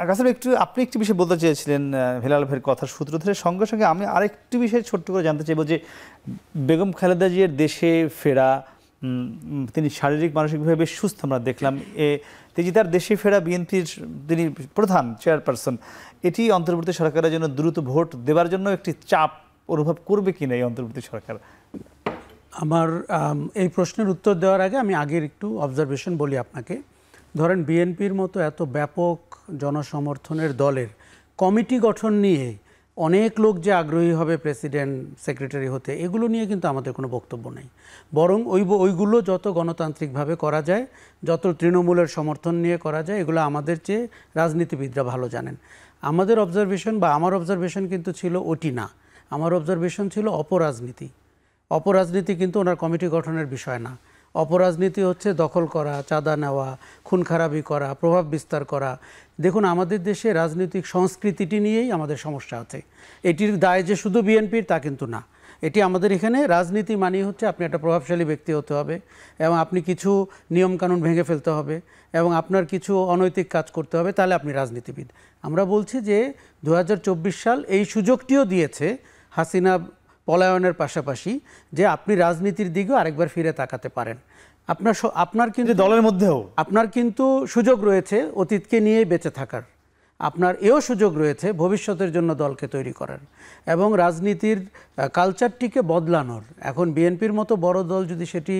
কাসেম আপনি একটি বিষয় বলতে চেয়েছিলেন হেলাল ভাইয়ের কথার সূত্র ধরে, সঙ্গে সঙ্গে আমি আরেকটি বিষয় ছোট্ট করে জানতে চাইব যে বেগম খালেদা জিয়ার দেশে ফেরা, তিনি শারীরিক মানসিকভাবে বেশ সুস্থ আমরা দেখলাম, তিনি তার দেশে ফেরা বিএনপির তিনি প্রধান চেয়ারপারসন, এটি অন্তর্বর্তী সরকারের জন্য দ্রুত ভোট দেওয়ার জন্য একটি চাপ অনুভব করবে কিনা এই অন্তর্বর্তী সরকার? আমার এই প্রশ্নের উত্তর দেওয়ার আগে আমি আগের একটু অবজারভেশন বলি আপনাকে। ধরেন বিএনপির মতো এত ব্যাপক জনসমর্থনের দলের কমিটি গঠন নিয়ে অনেক লোক যে আগ্রহী হবে প্রেসিডেন্ট সেক্রেটারি হতে, এগুলো নিয়ে কিন্তু আমাদের কোনো বক্তব্য নেই। বরং ওইগুলো যত গণতান্ত্রিকভাবে করা যায়, যত তৃণমূলের সমর্থন নিয়ে করা যায়, এগুলো আমাদের চেয়ে রাজনীতিবিদরা ভালো জানেন। আমাদের অবজারভেশন বা আমার অবজারভেশন কিন্তু ছিল ওটি না, আমার অবজারভেশন ছিল অপরাজনীতি। অপরাজনীতি কিন্তু ওনার কমিটি গঠনের বিষয় না। অপরাজনীতি হচ্ছে দখল করা, চাঁদা নেওয়া, খুন খারাপি করা, প্রভাব বিস্তার করা। দেখুন, আমাদের দেশে রাজনৈতিক সংস্কৃতিটি নিয়েই আমাদের সমস্যা আছে। এটির দায় যে শুধু বিএনপির তা কিন্তু না। এটি আমাদের এখানে রাজনীতি মানেই হচ্ছে আপনি একটা প্রভাবশালী ব্যক্তি হতে হবে এবং আপনি কিছু নিয়মকানুন ভেঙে ফেলতে হবে এবং আপনার কিছু অনৈতিক কাজ করতে হবে, তাহলে আপনি রাজনীতিবিদ। আমরা বলছি যে 2024 সাল এই সুযোগটিও দিয়েছে হাসিনা পলায়নের পাশাপাশি, যে আপনি রাজনীতির দিকেও আরেকবার ফিরে তাকাতে পারেন। আপনার কিন্তু দলের মধ্যেও আপনার কিন্তু সুযোগ রয়েছে অতীতকে নিয়েই বেঁচে থাকার, আপনার এও সুযোগ রয়েছে ভবিষ্যতের জন্য দলকে তৈরি করার এবং রাজনীতির কালচারটিকে বদলানোর। এখন বিএনপির মতো বড় দল যদি সেটি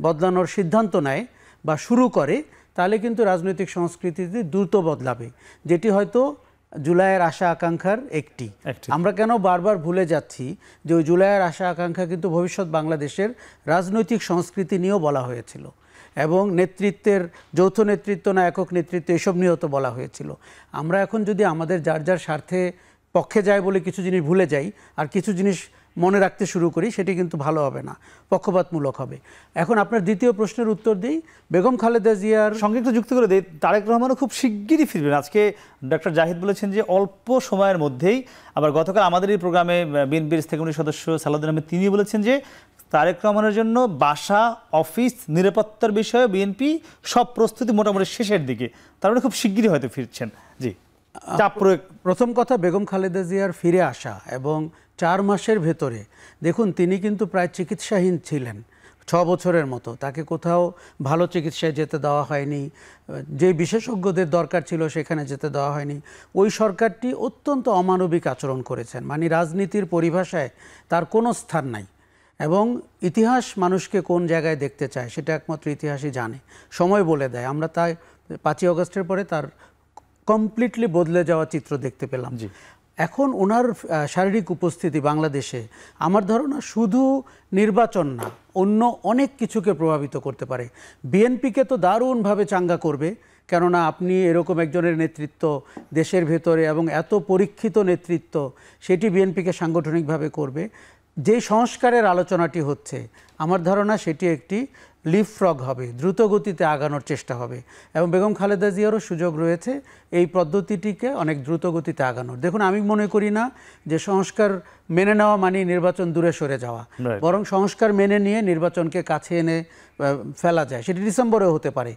বদলানোর সিদ্ধান্ত নেয় বা শুরু করে, তাহলে কিন্তু রাজনৈতিক সংস্কৃতিতে দ্রুত বদলাবে, যেটি হয়তো জুলাইয়ের আশা আকাঙ্ক্ষার একটি। আমরা কেন বারবার ভুলে যাচ্ছি যে ওই জুলাইয়ের আশা আকাঙ্ক্ষা কিন্তু ভবিষ্যৎ বাংলাদেশের রাজনৈতিক সংস্কৃতি নিয়েও বলা হয়েছিল এবং নেতৃত্বের যৌথ নেতৃত্ব না একক নেতৃত্ব এসব নিয়েও তো বলা হয়েছিল। আমরা এখন যদি আমাদের যার যার স্বার্থে পক্ষে যায় বলে কিছু জিনিস ভুলে যাই আর কিছু জিনিস মনে রাখতে শুরু করি, সেটি কিন্তু ভালো হবে না, পক্ষপাতমূলক হবে। এখন আপনার দ্বিতীয় প্রশ্নের উত্তর দিই। বেগম খালেদা জিয়ার সঙ্গে একটু যুক্ত করে দিই, তারেক রহমানও খুব শিগগিরই ফিরবেন। আজকে ডক্টর জাহিদ বলেছেন যে অল্প সময়ের মধ্যেই। আবার গতকাল আমাদের এই প্রোগ্রামে বিএনপির স্থায়ী সদস্য সালাউদ্দিন আহমেদ তিনি বলেছেন যে তারেক রহমানের জন্য বাসা, অফিস, নিরাপত্তার বিষয়ে বিএনপি সব প্রস্তুতি মোটামুটি শেষের দিকে, তার মানে খুব শিগগিরই হয়তো ফিরছেন। জি, চাপ প্রয়োগ। প্রথম কথা, বেগম খালেদা জিয়ার ফিরে আসা এবং 4 মাসের ভেতরে দেখুন তিনি কিন্তু প্রায় চিকিৎসাহীন ছিলেন 6 বছরের মতো। তাকে কোথাও ভালো চিকিৎসায় যেতে দেওয়া হয়নি, যে বিশেষজ্ঞদের দরকার ছিল সেখানে যেতে দেওয়া হয়নি। ওই সরকারটি অত্যন্ত অমানবিক আচরণ করেছেন, মানে রাজনীতির পরিভাষায় তার কোনো স্থান নাই এবং ইতিহাস মানুষকে কোন জায়গায় দেখতে চায় সেটা একমাত্র ইতিহাসই জানে, সময় বলে দেয়। আমরা তাই 5ই আগস্টের পরে তার কমপ্লিটলি বদলে যাওয়া চিত্র দেখতে পেলাম। এখন ওনার শারীরিক উপস্থিতি বাংলাদেশে আমার ধারণা শুধু নির্বাচন না, অন্য অনেক কিছুকে প্রভাবিত করতে পারে। বিএনপিকে তো দারুণভাবে চাঙ্গা করবে, কেননা আপনি এরকম একজনের নেতৃত্ব দেশের ভেতরে এবং এত পরীক্ষিত নেতৃত্ব, সেটি বিএনপিকে সাংগঠনিকভাবে করবে। যে সংস্কারের আলোচনাটি হচ্ছে আমার ধারণা সেটি একটি লিপফ্রগ হবে, দ্রুত গতিতে আগানোর চেষ্টা হবে এবং বেগম খালেদা জিয়ারও সুযোগ রয়েছে এই পদ্ধতিটিকে অনেক দ্রুত গতিতে আগানোর। দেখুন, আমি মনে করি না যে সংস্কার মেনে নেওয়া মানে নির্বাচন দূরে সরে যাওয়া, বরং সংস্কার মেনে নিয়ে নির্বাচনকে কাছে এনে ফেলা যায়, সেটি ডিসেম্বরেও হতে পারে।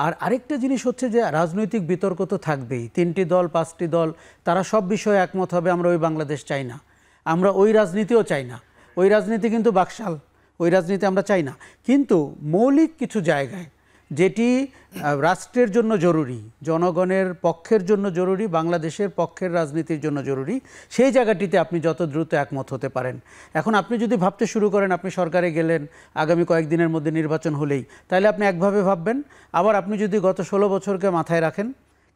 আর আরেকটা জিনিস হচ্ছে যে রাজনৈতিক বিতর্ক তো থাকবেই, 3টি দল 5টি দল তারা সব বিষয়ে একমত হবে, আমরা ওই বাংলাদেশ চাই না, আমরা ওই রাজনীতিও চাই না। ওই রাজনীতি কিন্তু বাকশাল, ওই রাজনীতি আমরা চাই না। কিন্তু মৌলিক কিছু জায়গায় যেটি রাষ্ট্রের জন্য জরুরি, জনগণের পক্ষের জন্য জরুরি, বাংলাদেশের পক্ষের রাজনীতির জন্য জরুরি, সেই জায়গাটিতে আপনি যত দ্রুত একমত হতে পারেন। এখন আপনি যদি ভাবতে শুরু করেন আপনি সরকারে গেলেন, আগামী কয়েকদিনের মধ্যে নির্বাচন হলেই, তাহলে আপনি একভাবে ভাববেন। আবার আপনি যদি গত 16 বছরকে মাথায় রাখেন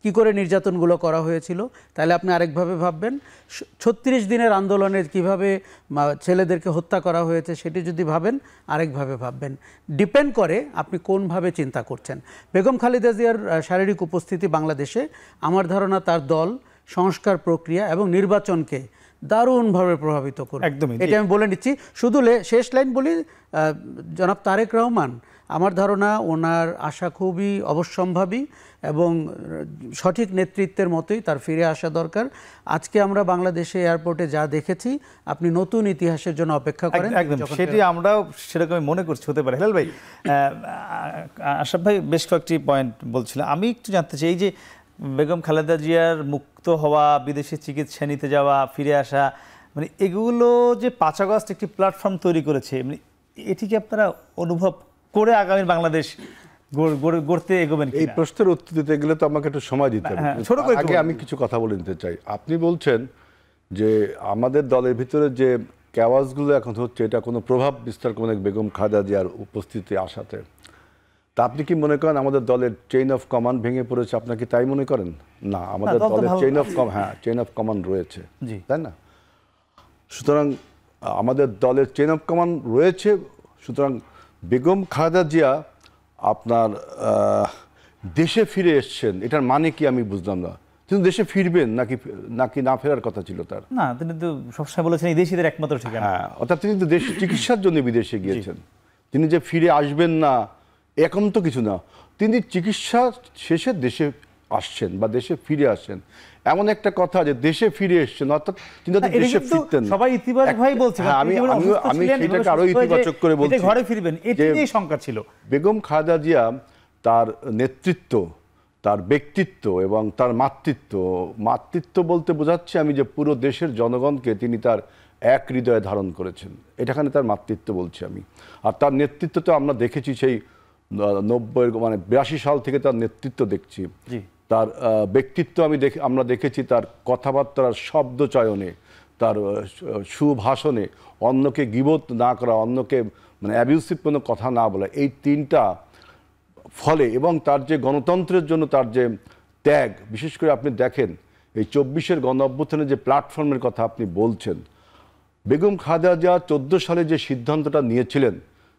কি করে নির্যাতনগুলো করা হয়েছিল, তাহলে আপনি আরেকভাবে ভাববেন। 36 দিনের আন্দোলনে কিভাবে ছেলেদেরকে হত্যা করা হয়েছে সেটি যদি ভাবেন, আরেকভাবে ভাববেন। ডিপেন্ড করে আপনি কোনভাবে চিন্তা করছেন। বেগম খালেদা জিয়ার শারীরিক উপস্থিতি বাংলাদেশে আমার ধারণা তার দল, সংস্কার প্রক্রিয়া এবং নির্বাচনকে দারুণভাবে প্রভাবিত করবে। একদমই, এটা আমি বলে নিচ্ছি। শুধু শেষ লাইন বলি, জনাব তারেক রহমান আমার ধারণা ওনার আশা খুবই অবশ্যম্ভাবী এবং সঠিক নেতৃত্বের মতোই তার ফিরে আসা দরকার। আজকে আমরা বাংলাদেশে এয়ারপোর্টে যা দেখেছি, আপনি নতুন ইতিহাসের জন্য অপেক্ষা করেন। একদম সেটি আমরাও সেরকমই মনে করছি, হতে পারে। হেলাল ভাই, আশরাফ ভাই বেশ কয়েকটি পয়েন্ট বলছিলেন, আমি একটু জানতে চাই এই যে বেগম খালেদা জিয়ার মুক্ত হওয়া, বিদেশে চিকিৎসা নিতে যাওয়া, ফিরে আসা, মানে এগুলো যে 5 আগস্ট একটি প্ল্যাটফর্ম তৈরি করেছে, মানে এটি কি আপনারা অনুভব করে আগামী বাংলাদেশ গড়তে এগোবেন এই কিনা? প্রশ্নের উত্তর দিতে গেলে তো আমাকে একটু সময় দিতে হবে। হ্যাঁ, ছোট করে একটু আগে বলুন। আমি কিছু কথা বলে নিতে চাই। আপনি বলছেন যে আমাদের দলের ভিতরে যে ক্যাওয়াসগুলো এখন হচ্ছে, এটা কোনো প্রভাব বিস্তার করে বেগম খালেদা জিয়ার উপস্থিতি আসাতে। তা আপনি কি মনে করেন আমাদের দলের চেইন অফ কমান্ড ভেঙে পড়েছে? আপনার কি তাই মনে করেন? না, আমাদের দল তো দলের ভালো- চেইন অফ কমান্ড রয়েছে, জি। তাই না? সুতরাং আমাদের দলের চেইন অফ কমান্ড রয়েছে। সুতরাং বেগম খালেদা জিয়া আপনার দেশে ফিরে এসছেন, এটার মানে কি আমি বুঝলাম না। তিনি দেশে ফিরবেন নাকি না ফেরার কথা ছিল তার? না, তিনি তো সবসময় বলেছেন এই দেশিদের একমাত্র ঠিকানা। হ্যাঁ, অর্থাৎ তিনি তো দেশ চিকিৎসার জন্য বিদেশে গিয়েছেন। তিনি যে ফিরে আসবেন না এখন তো কিছু না, তিনি চিকিৎসা শেষে দেশে আসছেন বা দেশে ফিরে আসছেন। এমন একটা কথা যে দেশে ফিরে এসছেন, অর্থাৎ তিনি তো না, এটা দেশে কিন্তু ফিরতেন না। সবাই ইতিবাচকভাবেই বলছে। হ্যাঁ, তিনি যেমন অসুস্থ আমি ছিলেন, সেটাকে এভাবে আরো সুস্থ হয়ে ইতিবাচক করে যে বলছি। ঘরে ফিরবেন, এটি যে নিয়েই শঙ্কা ছিল। বেগম খালেদা জিয়া তার নেতৃত্ব, তার ব্যক্তিত্ব এবং তার মাতৃত্ব বলতে বোঝাচ্ছে আমি যে পুরো দেশের জনগণকে তিনি তার এক হৃদয়ে ধারণ করেছেন, এটাখানে তার মাতৃত্ব বলছি আমি। আর তার নেতৃত্ব তো আমরা দেখেছি সেই 82 সাল থেকে তার নেতৃত্ব দেখছি। জি। তার ব্যক্তিত্ব আমরা দেখেছি তার কথাবার্তার শব্দ চয়নে, তার সুভাষণে, অন্যকে গীবত না করা, অন্যকে মানে অ্যাবিউসিভ কোনো কথা না বলা, এই তিনটা ফলে এবং তার যে গণতন্ত্রের জন্য তার যে ত্যাগ, বিশেষ করে আপনি দেখেন এই 24-এর গণ অভ্যুত্থানের যে প্ল্যাটফর্মের কথা আপনি বলছেন, বেগম খালেদা জিয়া 14 সালে যে সিদ্ধান্তটা নিয়েছিলেন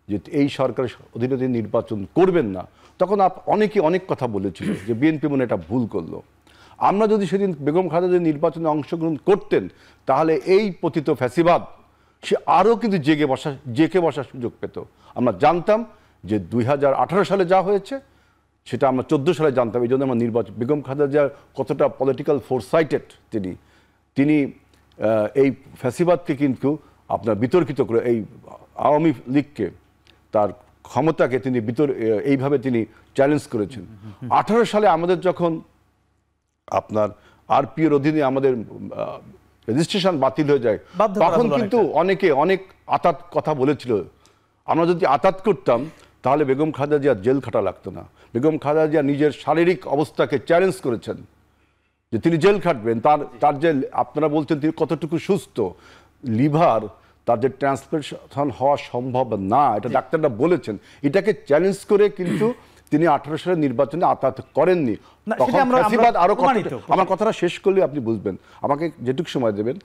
যে এই সরকারের অধীনে তিনি নির্বাচন করবেন না, তখন অনেকে অনেক কথা বলেছিল যে বিএনপি মনে এটা ভুল করলো। আমরা যদি সেদিন বেগম খালেদা জিয়া নির্বাচনে অংশগ্রহণ করতেন, তাহলে এই পতিত ফ্যাসিবাদ সে আরও কিন্তু জেকে বসার সুযোগ পেত। আমরা জানতাম যে 2018 সালে যা হয়েছে সেটা আমরা 14 সালে জানতাম। এই জন্য আমরা বেগম খালেদা জিয়া কতটা পলিটিক্যাল ফোরসাইটেড তিনি এই ফ্যাসিবাদকে কিন্তু আপনার বিতর্কিত করে এই আওয়ামী লীগকে, তার ক্ষমতাকে তিনি এইভাবে তিনি চ্যালেঞ্জ করেছেন। 18 সালে আমাদের যখন আপনার আরপিএর অধীনে আমাদের রেজিস্ট্রেশন বাতিল হয়ে যায়, তখন কিন্তু অনেকে অনেক আতাত কথা বলেছিল। আমরা যদি আতাত করতাম তাহলে বেগম খালেদা জিয়া জেল খাটা লাগতো না। বেগম খালেদা জিয়া নিজের শারীরিক অবস্থাকে চ্যালেঞ্জ করেছেন যে তিনি জেল খাটবেন। তার যে আপনারা বলছেন তিনি কতটুকু সুস্থ, লিভার তার যে ট্রান্সপ্লান্টেশন হওয়া সম্ভব না, এটা ডাক্তাররা বলেছেন। এটাকে চ্যালেঞ্জ করে কিন্তু তিনি 18 সালের নির্বাচনে আতাত করেননি। আমার কথাটা শেষ করলে আপনি বুঝবেন, আমাকে যেটুকু সময় দেবেন।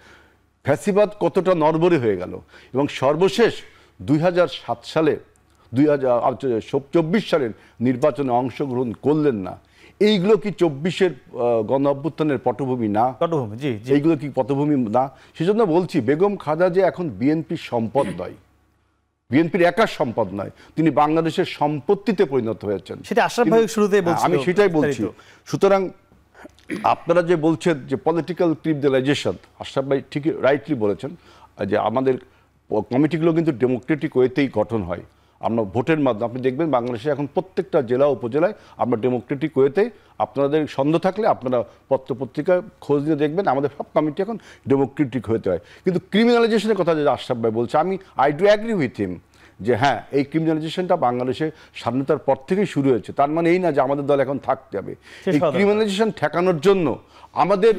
ফ্যাসিবাদ কতটা নড়বড়ে হয়ে গেল এবং সর্বশেষ 2007 সালে 2024 সালের নির্বাচনে অংশগ্রহণ করলেন না। এইগুলো কি 24-এর গণ অভ্যুত্থানের পটভূমি না? পটভূমি, জি। এইগুলো কি পটভূমি না? সেজন্য বলছি বেগম খালেদা জিয়া এখন বিএনপির সম্পদ নয়, বিএনপির একার সম্পদ নয়, তিনি বাংলাদেশের সম্পত্তিতে পরিণত হয়েছেন। সেটা আশরাফ ভাই শুরুতেই বলছিল। আমি সেটাই বলছি। সুতরাং আপনারা যে বলছেন যে পলিটিক্যাল ক্রিমিনালাইজেশন, আশরাফ ভাই ঠিকই রাইটলি বলেছেন যে আমাদের কমিটিগুলো কিন্তু ডেমোক্রেটিক ওয়েতেই গঠন হয়। আমরা ভোটের মাধ্যমে, আপনি দেখবেন বাংলাদেশে এখন প্রত্যেকটা জেলা উপজেলায় আমরা ডেমোক্রেটিক ওয়েতে, আপনাদের সন্দেহ থাকলে আপনারা পত্রপত্রিকায় খোঁজ নিয়ে দেখবেন আমাদের সব কমিটি এখন ডেমোক্রেটিক হতে হয়। কিন্তু ক্রিমিনালাইজেশনের কথা যে আশরাফ ভাই বলছে, I do agree with him যে হ্যাঁ, এই ক্রিমিনালাইজেশনটা বাংলাদেশে স্বাধীনতার পর থেকেই শুরু হয়েছে। তার মানে এই না যে আমাদের দল এখন থাকতে হবে। এই ক্রিমিনালাইজেশন ঠেকানোর জন্য আমাদের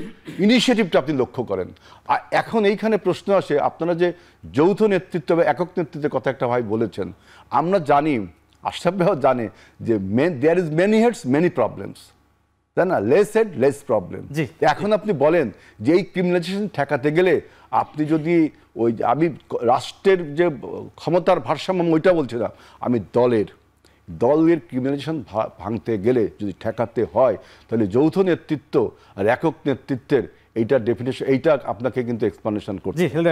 ইনিশিয়েটিভটা আপনি লক্ষ্য করেন। আর এখন এইখানে প্রশ্ন আসে, আপনারা যে যৌথ নেতৃত্ব বা একক নেতৃত্বের কথা একটা ভাই বলেছেন, আমরা জানি, আশরাফ ভাইও জানে যে there is many heads many problems, তাই না? Less head less problem. এখন আপনি বলেন যে এই ক্রিমিনালাইজেশন ঠেকাতে গেলে আপনি যদি আমি রাষ্ট্রের যে ক্ষমতার ভারসাম্য ওইটা বলছি না, আমি দলের ক্রিমিনালাইজেশন ভাঙতে গেলে যদি ঠেকাতে হয়, তাহলে যৌথ নেতৃত্ব আর একক নেতৃত্বের এইটা ডেফিনেশন, এইটা আপনাকে কিন্তু এক্সপ্লানেশন করতে হবে।